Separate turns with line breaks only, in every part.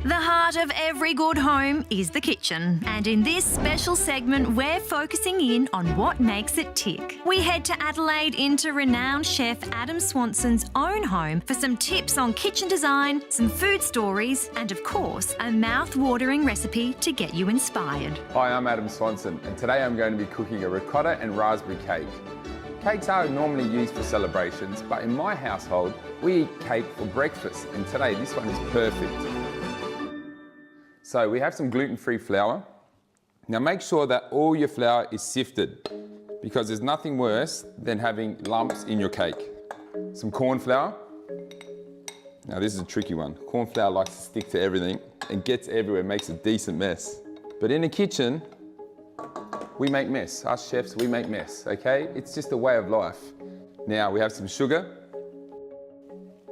The heart of every good home is the kitchen, and in this special segment we're focusing in on what makes it tick. We head to Adelaide into renowned chef Adam Swanson's own home for some tips on kitchen design, some food stories, and of course a mouth-watering recipe to get you inspired.
Hi, I'm Adam Swanson, and today I'm going to be cooking a ricotta and raspberry cake. Cakes are normally used for celebrations, but in my household we eat cake for breakfast, and today this one is perfect. So we have some gluten-free flour. Now make sure that all your flour is sifted, because there's nothing worse than having lumps in your cake. Some corn flour. Now this is a tricky one. Corn flour likes to stick to everything and gets everywhere, makes a decent mess. But in the kitchen, we make mess. Us chefs, we make mess, okay? It's just a way of life. Now we have some sugar,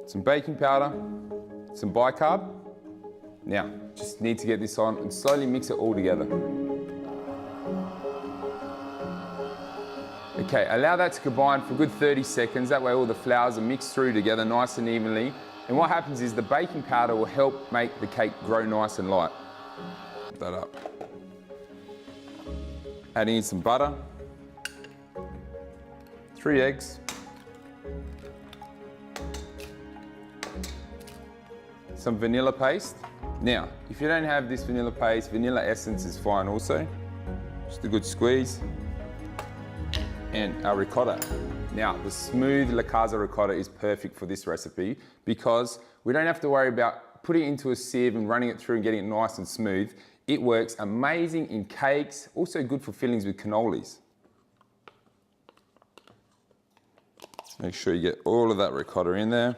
some baking powder, some bicarb. Now, just need to get this on and slowly mix it all together. Okay, allow that to combine for a good 30 seconds. That way all the flours are mixed through together nice and evenly. And what happens is the baking powder will help make the cake grow nice and light. Put that up. Adding in some butter, 3 eggs, some vanilla paste. Now, if you don't have this vanilla paste, vanilla essence is fine also. Just a good squeeze. And our ricotta. Now, the smooth Casa ricotta is perfect for this recipe because we don't have to worry about putting it into a sieve and running it through and getting it nice and smooth. It works amazing in cakes, also good for fillings with cannolis. Make sure you get all of that ricotta in there.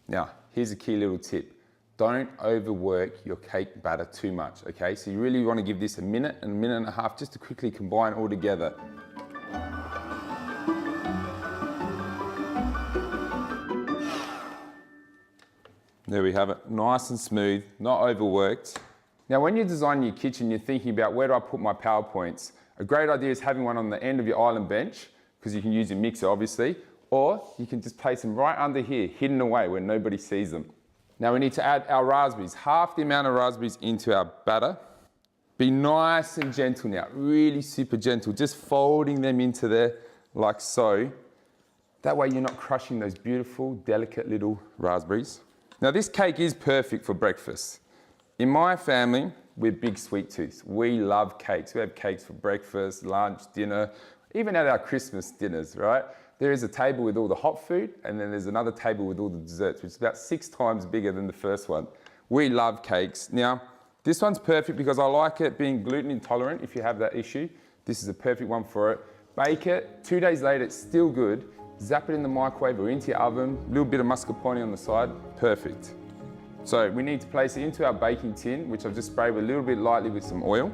Now, here's a key little tip. Don't overwork your cake batter too much, okay? So you really want to give this a minute and a half just to quickly combine all together. There we have it, nice and smooth, not overworked. Now, when you're designing your kitchen, you're thinking about where do I put my PowerPoints? A great idea is having one on the end of your island bench, because you can use your mixer, obviously, or you can just place them right under here, hidden away where nobody sees them. Now we need to add our raspberries, half the amount of raspberries into our batter. Be nice and gentle now, really super gentle, just folding them into there like so. That way you're not crushing those beautiful, delicate little raspberries. Now this cake is perfect for breakfast. In my family, we're big sweet tooths. We love cakes. We have cakes for breakfast, lunch, dinner, even at our Christmas dinners, right? There is a table with all the hot food, and then there's another table with all the desserts, which is about 6 times bigger than the first one. We love cakes. Now, this one's perfect because I like it being gluten intolerant if you have that issue. This is a perfect one for it. Bake it, 2 days later, it's still good. Zap it in the microwave or into your oven, a little bit of mascarpone on the side, perfect. So we need to place it into our baking tin, which I've just sprayed a little bit lightly with some oil.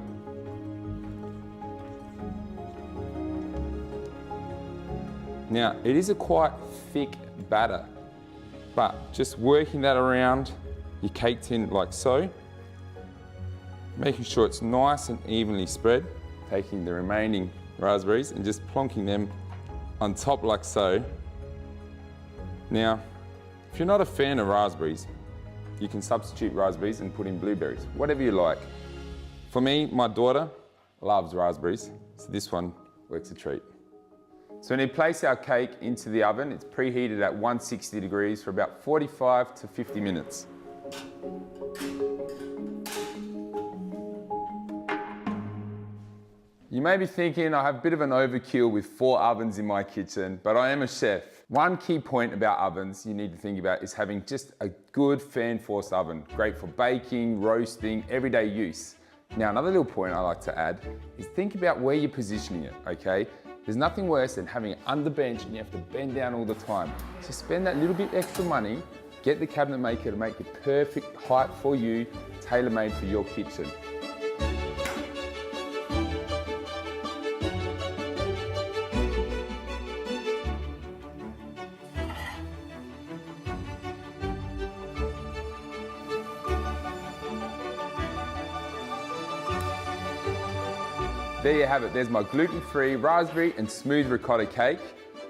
Now, it is a quite thick batter, but just working that around your cake tin like so, making sure it's nice and evenly spread, taking the remaining raspberries and just plonking them on top like so. Now, if you're not a fan of raspberries, you can substitute raspberries and put in blueberries, whatever you like. For me, my daughter loves raspberries, so this one works a treat. So we need to place our cake into the oven. It's preheated at 160 degrees for about 45 to 50 minutes. You may be thinking I have a bit of an overkill with 4 ovens in my kitchen, but I am a chef. One key point about ovens you need to think about is having just a good fan force oven. Great for baking, roasting, everyday use. Now another little point I like to add is think about where you're positioning it, okay? There's nothing worse than having it under bench and you have to bend down all the time. So spend that little bit extra money, get the cabinet maker to make the perfect height for you, tailor-made for your kitchen. There you have it, there's my gluten-free raspberry and smooth ricotta cake.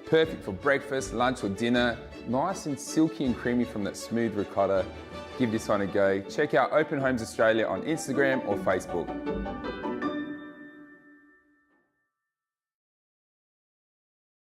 Perfect for breakfast, lunch or dinner. nice and silky and creamy from that smooth ricotta. Give this one a go. Check out Open Homes Australia on Instagram or Facebook.